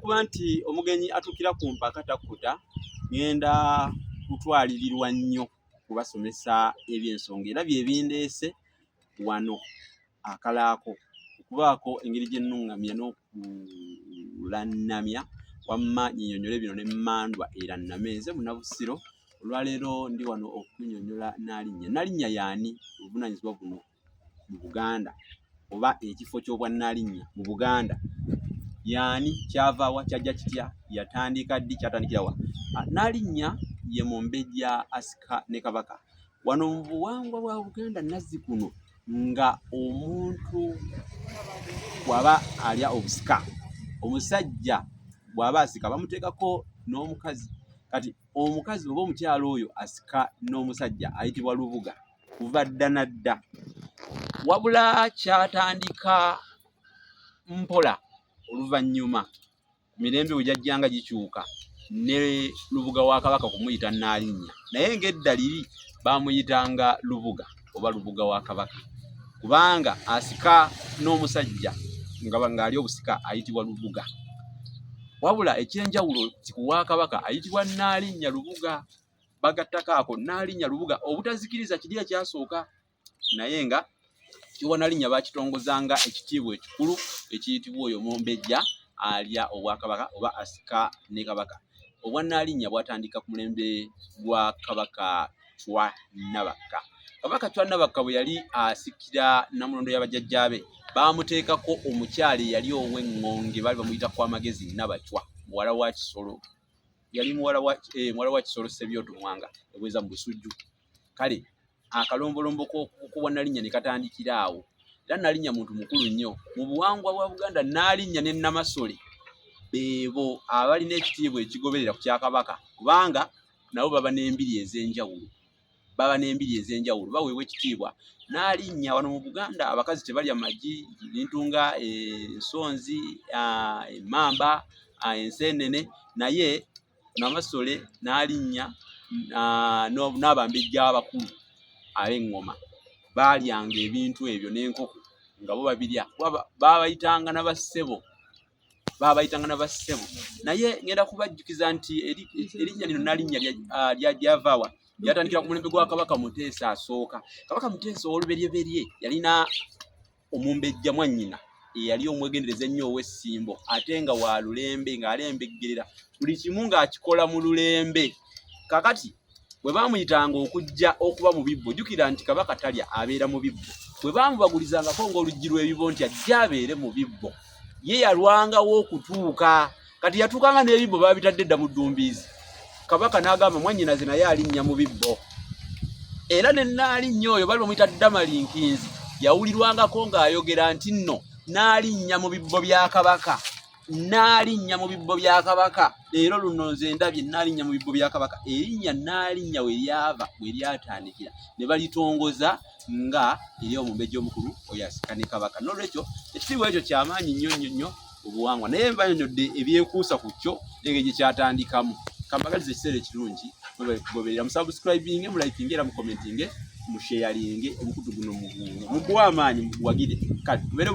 kuba nti omugenyi atukira ku mpaka takuta ngenda kutwalirirwa nnyo kubasomesa ebyensonga era bye bindeese wano akalaako okubaako engeri gye nnungamya n'okulannamya wamma nyinyonyole bino ne mmandwa era nnamenze Munabusiro. Olwaleero ndi wano okunnyonnyola Nnaalinnya. Nnaalinnya y'ani obuvunaanyizibwa buno mu Buganda oba ekifo ky'obwa Nnaalinnya mu Buganda y'ani, kyava wa, kyajja kitya, yatandika ddi, kyatandikira wa? Nnaalinnya ye Mumbejja Asika ne Kabaka. Wano mu buwangwa bwa Buganda Nazzikuno nga omuntu bw'aba alya obusika, omusajja bw'aba asika bamuteekako n'omukazi. Kati omukazi oba omukyalo oyo asika n'omusajja ayitibwa lubuga kuva dda na dda. Wabula kyatandika mpola oluvannyuma mirembe bwe gyajjanga gikyuka ne lubuga wa Kabaka kumuyita Nnaalinnya, naye ng'edda liri baamuyitanga lubuga oba lubuga wa Kabaka kubanga asika n'omusajja ng'ali obusika ayitibwa lubuga. Wabula ekyenjawulo wa Kabaka ayitibwa Nnaalinnya lubuga, bagattakaako Nnaalinnya lubuga obutazikiriza kiri ekyasooka, naye nga kiwa Nnaalinnya baakitongozanga ekitiibwa ekikulu ekiyitibwa oyo Mumbejja alya obwa Kabaka oba asika ne Kabaka. Obwa Nnaalinnya bwatandika ku mulembe gwa Kabaka Chwa Nabakka. Kabaka Chwa Nabakka bwe yali asikira Namulondo y'abajjajjaabe baamuteekako omukyala eyali ow'engonge baali bamuyita Kwamagezi Nabachwa, muwala wa Kisolo. Yali muwala wa Kisolo Ssebyoto Mwanga ebweza mu Busujju. Kale akalombolombo k'obwa Nnaalinnya ne katandikira awo. Era Nnaalinnya muntu mukulu nnyo mu buwangwa bwa Buganda. Nnaalinnya ne Namasole beebo abalina ekitiibwa ekigoberera ku kya Kabaka kubanga nabo baba n'embiri ez'enjawulo, baweebwa ekitiibwa. Nnaalinnya wano mu Buganda abakazi tebalya magi, n'entunga, ensonzi, emmamba, enseenene, naye Namasole, Nnaalinnya n'abambejja abakulu ab'eŋŋoma baalyanga ebintu ebyo n'enkoko nga bo babirya. Baabayitanga n'abassebo, naye ngenda kubajjukiza nti erinnya lino Nnaalinnya lyava wa? Lyatandikira ku mulembe gwa Kabaka Muteesa asooka. Kabaka Muteesa oluberyeberye yalina Omumbejja mwannyina eyali omwegendereza ennyo ow'essimbo ate nga wa lulembe ng'alembeggerera buli kimu ng'akikola mu lulembe. Kakati bwe baamuyitanga okujja okuba mu bibbo, jjukira nti Kabaka talya abeera mu bibbo. Bwe baamubagulizangako ng'oluggi lw'ebibbo nti ajja abeere mu bibbo, ye yalwangawo okutuuka. Kati yatuukanga n'ebibbo baabitadde dda mu ddumbiizi. Kabaka n'agamba mwannyinaze naye alinnya mu bibbo. Era ne Nnaalinnya oyo bali bamuyita Ddamalinkinzi yawulirwangako ng'ayogera nti nno Nnaalinnya mu bibbo bya Kabaka, Nnaalinnya mu bibbo bya Kabaka. Leero luno nze ndabye Nnaalinnya mu bibbo bya Kabaka. Erinnya Nnaalinnya we lyava we lyatandikira ne balitongoza nga eri Omumbejja omukulu oyo asika ne Kabaka. N'olwekyo ekitiibwa ekyo kyamaanyi nnyo obuwangwa, naye mbanyonyodde ebyekuusa ku kyo n'engeri gye kyatandikamu. Kambagaliza ekiseera ekirungi mugoberera, musubscribinge, mulaikinge era mukomentinge, musharinge omukutu guno mugwa amaanyi muguwagire. Kati tubeere